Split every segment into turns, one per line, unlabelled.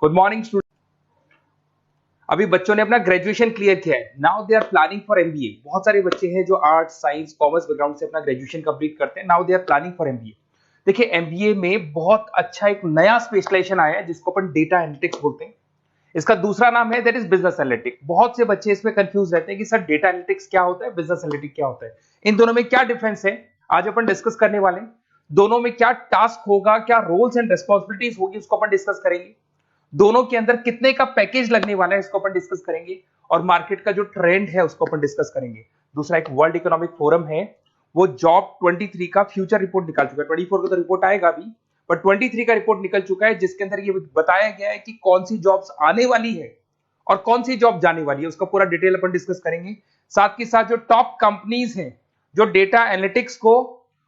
Good morning student. अभी बच्चों ने अपना ग्रेजुएशन क्लियर किया है। Now they are planning for MBA. बहुत सारे बच्चे हैं जो आर्ट्स, साइंस, कॉमर्स बैकग्राउंड से अपना ग्रेजुएशन कंप्लीट करते हैं। Now they are planning for MBA. देखिए, एमबीए में बहुत अच्छा एक नया स्पेशलाइजेशन आया है जिसको अपन डेटा एनालिटिक्स बोलते हैं। इसका दूसरा नाम है दैट इज बिजनेस एनालिटिक्स। बहुत से बच्चे इसमें कंफ्यूज रहते हैं कि सर डेटा एनालिटिक्स क्या होता है, बिजनेस एनालिटिक्स क्या होता है, इन दोनों में क्या डिफरेंस है। आज अपन डिस्कस करने वाले हैं। दोनों में क्या टास्क होगा, क्या रोल्स एंड रिस्पॉन्सिबिलिटीज होगी, उसको अपन डिस्कस करेंगे। दोनों के अंदर कितने का पैकेज लगने वाला है इसको अपन डिस्कस करेंगे, और मार्केट का जो ट्रेंड है उसको अपन डिस्कस करेंगे। दूसरा एक वर्ल्ड इकोनॉमिक फोरम है, वो जॉब 23 का फ्यूचर रिपोर्ट निकाल चुका है। 24 का तो रिपोर्ट आएगा अभी, पर 23 का रिपोर्ट निकल चुका है जिसके अंदर ये बताया गया है कि कौन सी जॉब्स आने वाली है और कौन सी जॉब जाने वाली है, उसका पूरा डिटेल अपन डिस्कस करेंगे। साथ के साथ जो टॉप कंपनीज हैं जो डेटा एनालिटिक्स को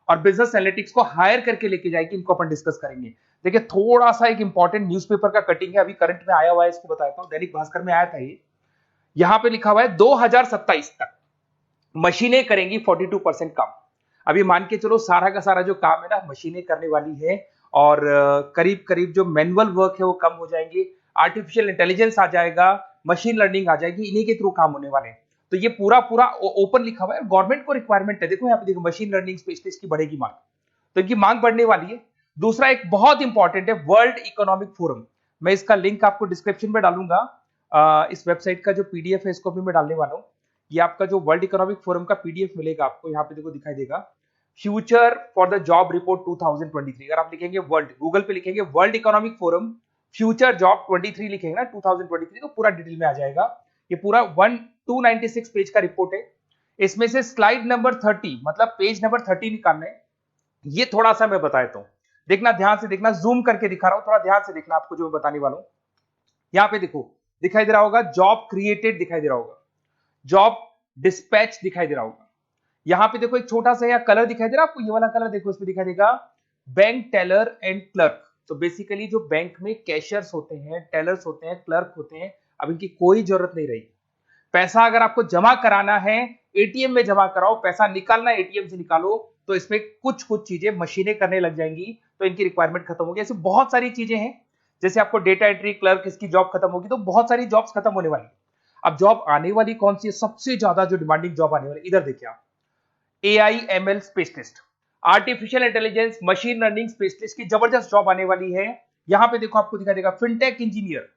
और बिजनेस एनालिटिक्स को हायर करके लेके जाएगी, इनको अपन डिस्कस करेंगे। देखिए, थोड़ा सा एक इंपॉर्टेंट न्यूज़पेपर का कटिंग है, अभी करंट में आया हुआ है, इसको बताता हूं। दैनिक भास्कर में आया था ये। यहां पे लिखा हुआ है 2027 तक मशीनें करेंगी 42% काम। अभी मान के चलो सारा का सारा जो काम है ना मशीनें करने वाली है, और करीब करीब जो मैनुअल वर्क है वो कम हो जाएंगे, आर्टिफिशियल इंटेलिजेंस आ जाएगा, मशीन लर्निंग आ जाएगी, इन्हीं के थ्रू काम होने वाले हैं। तो ये पूरा पूरा ओपन लिखा हुआ है, गवर्नमेंट को रिक्वायरमेंट है। देखो यहाँ पे देखो, मशीन लर्निंग स्पेशलिस्ट की बढ़ेगी मांग, तो इनकी मांग बढ़ने वाली है। दूसरा एक बहुत इंपॉर्टेंट है वर्ल्ड इकोनॉमिक फोरम। मैं इसका लिंक आपको डिस्क्रिप्शन में डालूंगा। इस वेबसाइट का जो पीडीएफ है इसको भी मैं डालने वाला हूं। ये आपका जो वर्ल्ड इकोनॉमिक फोरम का पीडीएफ मिलेगा आपको, यहाँ पे देखो दिखाई देगा, future for the job report 2023। अगर आप लिखेंगे वर्ल्ड, गूगल पे लिखेंगे world economic forum future job 23 लिखेंगे ना 2023, तो पूरा डिटेल में आ जाएगा। ये पूरा 296 पेज का रिपोर्ट है। इसमें से स्लाइड नंबर 30 मतलब पेज नंबर 30 निकालना है। ये थोड़ा सा मैं बता देता हूं, देखना ध्यान से देखना, जूम करके दिखा रहा हूं, थोड़ा ध्यान से देखना आपको जो मैं बताने वाला हूं। यहां पे देखो दिखाई दे रहा होगा जॉब क्रिएटेड, दिखाई दे रहा होगा जॉब डिस्पैच, दिखाई दे रहा होगा। यहां पे देखो एक छोटा सा या कलर दिखाई दे रहा है आपको, ये वाला कलर देखो, इसमें दिखाई देगा बैंक टेलर एंड क्लर्क। तो बेसिकली जो बैंक में कैशियर्स होते हैं, टेलर्स होते हैं, क्लर्क होते हैं, अब इनकी कोई जरूरत नहीं रही। पैसा अगर आपको जमा कराना है एटीएम में जमा कराओ, पैसा निकालना है एटीएम से निकालो, तो इसमें कुछ कुछ चीजें मशीनें करने लग जाएंगी, तो इनकी रिक्वायरमेंट खत्म होगी। ऐसे बहुत सारी चीजें हैं, जैसे आपको डेटा एंट्री क्लर्क, इसकी जॉब खत्म होगी, तो बहुत सारी जॉब्स खत्म होने वाली। अब जॉब आने वाली कौन सी है, सबसे ज्यादा जो डिमांडिंग जॉब आने वाली, इधर देखिए आप, AI/ML specialist, artificial intelligence machine learning specialist की जबरदस्त जॉब आने वाली है। यहां पे देखो आपको दिखाई देगा फिनटेक इंजीनियर,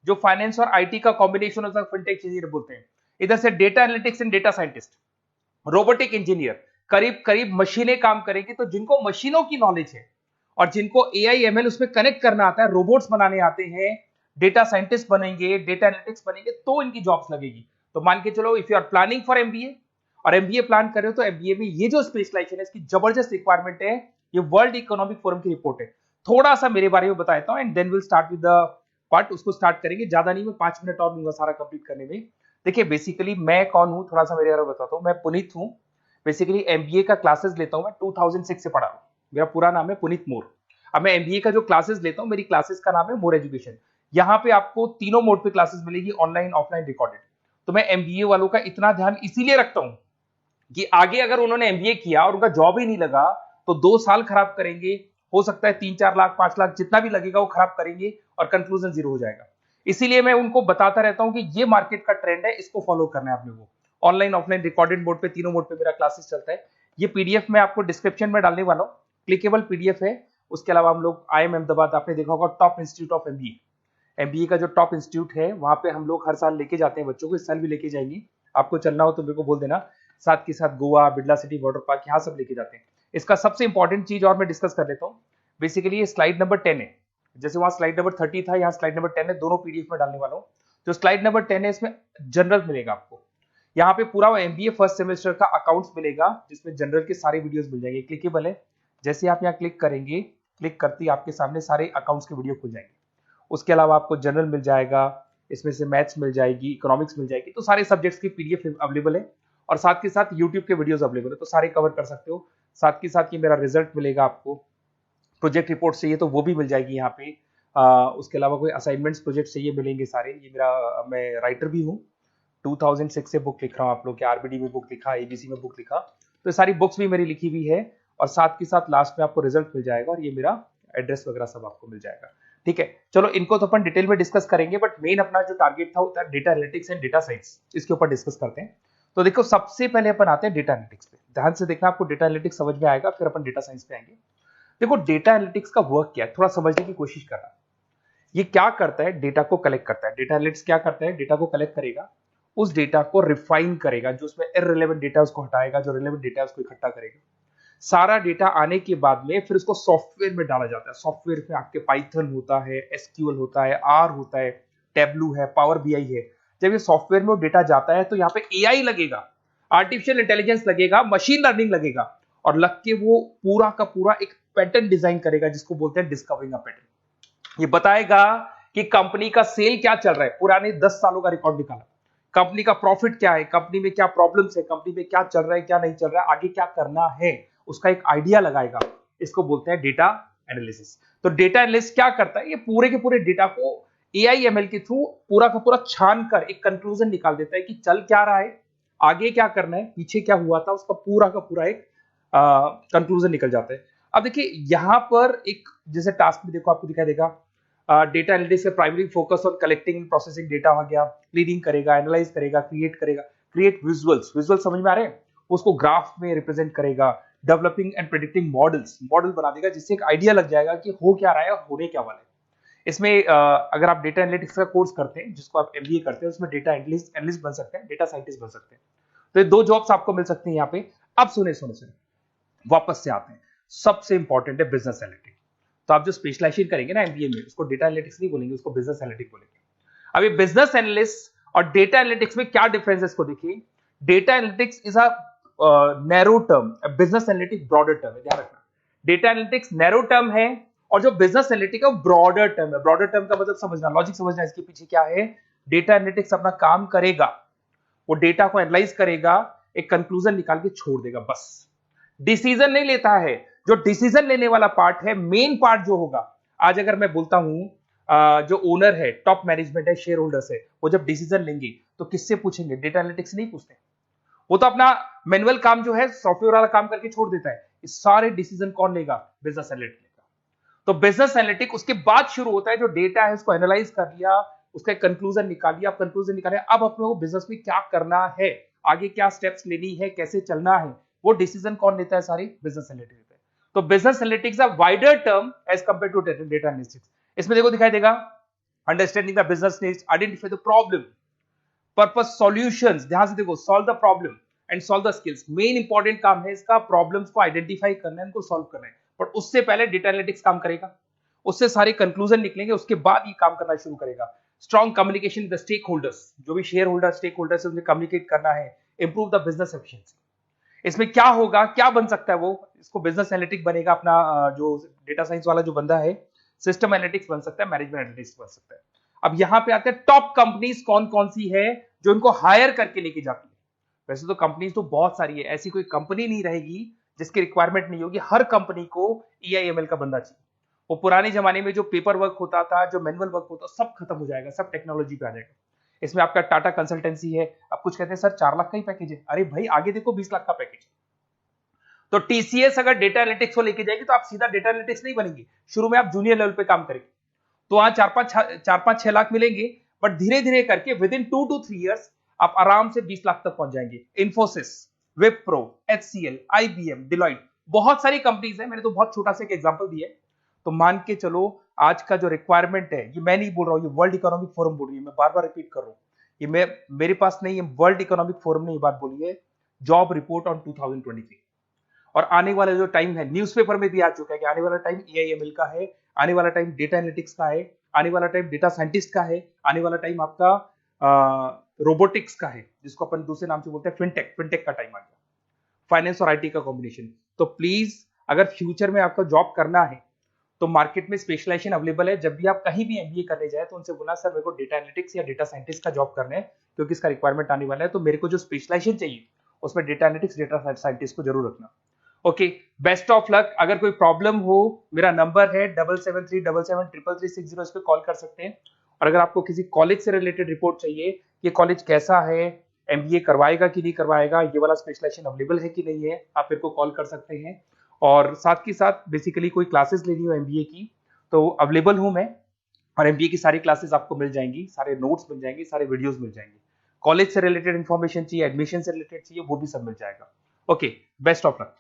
जो फाइनेंस और आईटी का कॉम्बिनेशन होता है, फिनटेक इंजीनियर बोलते हैं। इधर से data analytics and data scientist, robotic engineer, करीब करीब मशीनें काम करेंगी। तो जिनको मशीनों की नॉलेज है और जिनको AI/ML उसमें कनेक्ट करना आता है, रोबोट्स बनाने आते हैं, डेटा साइंटिस्ट बनेंगे, डेटा एनालिटिक्स बनेंगे, तो इनकी जॉब्स लगेगी। तो मान के चलो if you are planning for MBA और एमबीए प्लान कर रहे हो, तो एमबीए में ये जो स्पेशलाइजेशन है इसकी जबरदस्त रिक्वायरमेंट है। ये वर्ल्ड इकोनॉमिक फोरम की रिपोर्ट है। थोड़ा सा मेरे बारे में बताता हूं and then will start with the part. उसको स्टार्ट करेंगे, ज्यादा नहीं, मैं 5 मिनट और लूंगा सारा कंप्लीट करने में। देखिए बेसिकली मैं कौन हूं, थोड़ा सा मेरे बारे में बताता हूं। मैं पुनीत हूं, बेसिकली एमबीए का क्लासेस लेता हूं मैं, 2006 से पढ़ा हूं। मेरा पूरा नाम है पुनीत मोर। अब मैं एमबीए का जो क्लासेस लेता हूं, मेरी क्लासेस का नाम है मोर एजुकेशन। यहाँ पे आपको तीनों मोड पे क्लासेस मिलेगी, ऑनलाइन, ऑफलाइन, रिकॉर्डेड। तो मैं एमबीए वालों का इतना ध्यान इसीलिए रखता हूं कि आगे अगर उन्होंने एमबीए किया और उनका जॉब ही नहीं लगा, तो 2 साल खराब करेंगे, हो सकता है 3-4 लाख 5 लाख जितना भी लगेगा वो खराब करेंगे, और कंक्लूजन जीरो हो जाएगा। इसीलिए मैं उनको बताता रहता हूं कि ये मार्केट का ट्रेंड है, इसको फॉलो करना है आपने। वो ऑनलाइन, ऑफलाइन, रिकॉर्डेड मोड पे, तीनों मोड पे मेरा क्लासेस चलता है। ये पीडीएफ मैं आपको डिस्क्रिप्शन में डालने वाला हूँ, क्लिकेबल पीडीएफ है। उसके अलावा हम लोग IIM अहमदाबाद, आपने देखा होगा top institute of MBA, MBA का जो टॉप इंस्टीट्यूट है, वहां पे हम लोग हर साल लेके जाते हैं बच्चों को, इस साल भी लेके जाएंगे। आपको चलना हो तो मेरे को बोल देना। साथ के साथ Goa, Birla city water park, यहाँ सब लेके जाते हैं। इसका सबसे इंपॉर्टेंट चीज और मैं डिस्कस कर लेता हूँ। बेसिकली ये स्लाइड नंबर 10 है, जैसे वहां स्लाइड नंबर 30 था, यहाँ स्लाइड नंबर 10 है, दोनों पीडीएफ में डालने वाला हूँ। जो स्लाइड नंबर 10 है इसमें जनरल मिलेगा आपको। यहाँ पे पूरा एमबीए फर्स्ट सेमेस्टर का अकाउंट्स मिलेगा, जिसमें जनरल के सारे वीडियोस मिल जाएंगे, क्लिकेबल है। जैसे आप यहाँ क्लिक करेंगे, क्लिक करते ही आपके सामने सारे अकाउंट्स के वीडियो खुल जाएंगे। उसके अलावा आपको जनरल मिल जाएगा, इसमें से मैथ्स मिल जाएगी, इकोनॉमिक्स मिल जाएगी, तो सारे सब्जेक्ट्स की पीडीएफ अवेलेबल है। और साथ के साथ यूट्यूब के वीडियोस अवेलेबल है, तो सारे कवर कर सकते हो। साथ के साथ ये मेरा रिजल्ट मिलेगा आपको, प्रोजेक्ट रिपोर्ट चाहिए तो वो भी मिल जाएगी यहाँ पे। उसके अलावा कोई असाइनमेंट्स, प्रोजेक्ट चाहिए, मिलेंगे सारे। ये मेरा, मैं राइटर भी हूँ, 2006 से बुक लिख रहा हूँ। आप लोग के आरबीडी में बुक लिखा, एबीसी में बुक लिखा, तो सारी बुक्स भी मेरी लिखी हुई है। और साथ के साथ लास्ट में आपको रिजल्ट मिल जाएगा, और ये मेरा एड्रेस वगैरह सब आपको मिल जाएगा। ठीक है, चलो इनको तो अपन डिटेल में डिस्कस करेंगे, बट मेन अपना जो टारगेट था होता है data analytics and data science, इसके ऊपर डिस्कस करते हैं। तो देखो सबसे पहले अपन आते हैं डेटा एनालिटिक्स पे, ध्यान से देखना, आपको डेटा एनालिटिक्स समझ में आएगा, फिर अपन डेटा साइंस पे आएंगे। देखो डेटा एनालिटिक्स का वर्क क्या है, थोड़ा समझने की कोशिश करना। ये क्या करता है, डेटा को कलेक्ट करता है। डेटा एनालिटिक्स क्या करता है, डेटा को कलेक्ट करेगा, उस डेटा को रिफाइन करेगा, जो उसमें इररिलेवेंट डेटा उसको हटाएगा, जो रिलेवेंट डेटा उसको इकट्ठा करेगा। सारा डेटा आने के बाद में फिर उसको सॉफ्टवेयर में डाला जाता है। सॉफ्टवेयर में आपके पाइथन होता है, एसक्यूएल होता है, आर होता है, टेबलू है, पावर बीआई है। जब ये सॉफ्टवेयर में वो डेटा जाता है तो यहाँ पे एआई लगेगा, आर्टिफिशियल इंटेलिजेंस लगेगा, मशीन लर्निंग लगेगा, और लग के वो पूरा का पूरा एक पैटर्न डिजाइन करेगा, जिसको बोलते हैं डिस्कवरिंग अ पैटर्न। ये बताएगा कि कंपनी का सेल क्या चल रहा है, पुराने 10 सालों का रिकॉर्ड निकाला, कंपनी का प्रॉफिट क्या है, कंपनी में क्या प्रॉब्लम्स है, कंपनी में क्या चल रहा है, क्या नहीं चल रहा है, आगे क्या करना है, उसका एक आइडिया लगाएगा। इसको बोलते हैं डेटा एनालिसिस। तो डेटा एनालिस्ट क्या करता है, ये पूरे के पूरे डेटा को एआई एमएल के थ्रू पूरा का पूरा छान कर एक कंक्लूजन निकाल देता है कि चल क्या रहा है, आगे क्या करना है, पीछे क्या हुआ था, उसका पूरा का पूरा एक कंक्लूजन निकल जाता है। अब देखिए यहां पर एक जैसे टास्क में देखो आपको दिखाई देगा, डेटा एनालिटिक्स का primary focus on collecting and processing data हो गया, क्लीनिंग करेगा, एनालाइज करेगा, क्रिएट करेगा, क्रिएट विजुअल्स, विजुअल समझ में आ रहे हैं, उसको ग्राफ में रिप्रेजेंट करेगा, developing and predicting models, model बना देगा जिससे एक आइडिया लग जाएगा कि हो क्या रहा है और होने क्या वाला है। इसमें अगर आप डेटा एनालिटिक्स का कोर्स करते हैं, जिसको आप एमबीए करते हैं, उसमें डेटा एनालिस्ट बन सकते हैं, डेटा साइंटिस्ट बन सकते हैं। तो ये 2 जॉब्स आपको मिल सकती हैं यहाँ पे। अब सुने सुने सुने वापस से आते हैं, सबसे इंपॉर्टेंट है बिजनेस एनालिटिक्स। तो आप जो स्पेशलाइजेशन करेंगे ना एमबीए में, उसको डेटा एनालिटिक्स नहीं बोलेंगे, उसको बिजनेस एनालिटिक्स बोलेंगे। अब ये बिजनेस एनालिस्ट और डेटा एनालिटिक्स में क्या डिफरेंस है इसको देखिए। Data analytics is a narrow term, business analytics broader term है, ध्यान रखना। डेटा एनालिटिक्स नैरो टर्म है और जो बिजनेस एनालिटिक्स है वो ब्रॉडर टर्म है। ब्रॉडर टर्म का मतलब समझना, लॉजिक समझना, इसके पीछे क्या है। डेटा एनालिटिक्स अपना काम करेगा, वो डेटा को एनालाइज करेगा, एक कंक्लूजन निकाल के छोड़ देगा, बस डिसीजन नहीं लेता है। जो डिसीजन लेने वाला पार्ट है, मेन पार्ट जो होगा, आज अगर मैं बोलता हूं जो ओनर है, टॉप मैनेजमेंट है, शेयर होल्डर्स है, वो जब डिसीजन लेंगे तो किससे पूछेंगे, डेटा एनालिटिक्स नहीं पूछते। वो तो अपना मैनुअल काम जो है, सॉफ्टवेयर वाला काम करके छोड़ देता है। इस सारे डिसीजन कौन लेगा, बिजनेस एनालिटिक्स लेगा। तो बिजनेस एनालिटिक्स उसके बाद शुरू होता है, जो डेटा है उसको एनालाइज कर लिया, उसका कंक्लूजन निकाल लिया, कंक्लूजन निकाले, अब अपने को बिजनेस में क्या करना है, आगे क्या स्टेप्स लेनी है, कैसे चलना है, वो डिसीजन कौन लेता है, सारी बिजनेस एनालिटिक्स लेता है। तो business analytics a wider term as compare to data analytics. इसमें देखो दिखाई देगा, understanding the business needs, identify the problem, purpose, solutions, ध्यान से देखो, solve the problem and solve the skills. Main important काम है इसका, प्रॉब्लम्स को आइडेंटिफाई करना है, उनको सॉल्व करना है, पर उससे पहले डेटा एनालिटिक्स काम करेगा, उससे सारे कंक्लूजन निकलेंगे, उसके बाद ये काम करना शुरू करेगा। Strong communication with the stakeholders, जो भी शेयर होल्डर स्टेक होल्डर से उन्हें कम्युनिकेट करना है, इंप्रूव द बिजनेस एफिशिएंसी। इसमें क्या होगा, क्या बन सकता है, वो इसको बिजनेस एनालिटिक्स बनेगा अपना, जो डेटा साइंस वाला जो बंदा है, सिस्टम एनालिटिक्स बन सकता है, मैनेजमेंट एनालिटिक्स बन सकता है। अब यहां पे आते हैं टॉप कंपनीज कौन कौन सी है जो इनको हायर करके लेके जाती है। वैसे तो कंपनीज तो बहुत सारी है, ऐसी कोई कंपनी नहीं रहेगी जिसकी रिक्वायरमेंट नहीं होगी, हर कंपनी को ईआईएमएल का बंदा चाहिए। वो पुराने जमाने में जो पेपर वर्क होता था, जो मैनुअल वर्क होता, सब खत्म हो जाएगा, सब टेक्नोलॉजी पे आ जाएगा। इसमें आपका टाटा कंसल्टेंसी है, अब कुछ कहते हैं सर 4 लाख का ही पैकेज है, अरे भाई आगे देखो 20 लाख का पैकेज। तो टीसीएस अगर डेटा एनालिटिक्स को लेके जाएगी तो आप सीधा डेटा एनालिटिक्स नहीं बनेंगे, शुरू में आप जूनियर लेवल पे काम करेंगे, तो वहां 4-5-6 लाख मिलेंगे, बट धीरे धीरे करके विद इन 2 to 3 इयर्स आप आराम से 20 लाख तक पहुंच जाएंगे। Infosys, Wipro, HCL, IBM, Deloitte, बहुत सारी कंपनीज है, मैंने तो बहुत छोटा सा एक एग्जांपल दिया है। तो मान के चलो आज का जो रिक्वायरमेंट है, ये मैं नहीं बोल रहा हूं, ये वर्ल्ड इकोनॉमिक फोरम बोल रही है, मैं बार बार रिपीट कर रहा हूं, ये मेरे पास नहीं, ये वर्ल्ड इकोनॉमिक फोरम ने ये बात बोली है, जॉब रिपोर्ट ऑन 2023। और आने वाला जो टाइम है, न्यूज़पेपर में भी आ चुका है कि आने वाला टाइम एआईएमएल का है, आने वाला टाइम डेटा एनालिटिक्स का है, आने वाला टाइम डेटा साइंटिस्ट का है, आने वाला टाइम आपका रोबोटिक्स का है, जिसको अपन दूसरे नाम से बोलते हैं फिनटेक का टाइम आ गया, फाइनेंस और आईटी का कॉम्बिनेशन। तो प्लीज अगर फ्यूचर में आपको जॉब करना है तो मार्केट में स्पेशलाइजेशन अवेलेबल है। जब भी आप कहीं भी एमबीए करने जाए तो उनसे बोला सर मेरे को डेटा एनालिटिक्स या डेटा साइंटिस्ट का जॉब करना है, क्योंकि इसका रिक्वायरमेंट आने वाला है, तो मेरे को जो स्पेशलाइजेशन चाहिए उसमें डेटा एनालिटिक्स, डेटा साइंटिस्ट को जरूर रखना। Okay, best of luck. अगर कोई प्रॉब्लम हो, मेरा नंबर है 7737733360, इस पे कॉल कर सकते हैं। और अगर आपको किसी कॉलेज से रिलेटेड रिपोर्ट चाहिए, ये कॉलेज कैसा है, एमबीए करवाएगा कि नहीं करवाएगा, ये वाला स्पेशलाइजेशन अवेलेबल है कि नहीं है, आप मेरे को कॉल कर सकते हैं। और साथ ही साथ बेसिकली कोई क्लासेस लेनी हो एमबीए की तो अवेलेबल हूं मैं, और एमबीए की सारी क्लासेस आपको मिल जाएंगी, सारे नोट्स मिल जाएंगे, सारे वीडियोस मिल जाएंगे। कॉलेज से रिलेटेड इन्फॉर्मेशन चाहिए, एडमिशन से रिलेटेड चाहिए, वो भी सब मिल जाएगा। Okay, best of luck.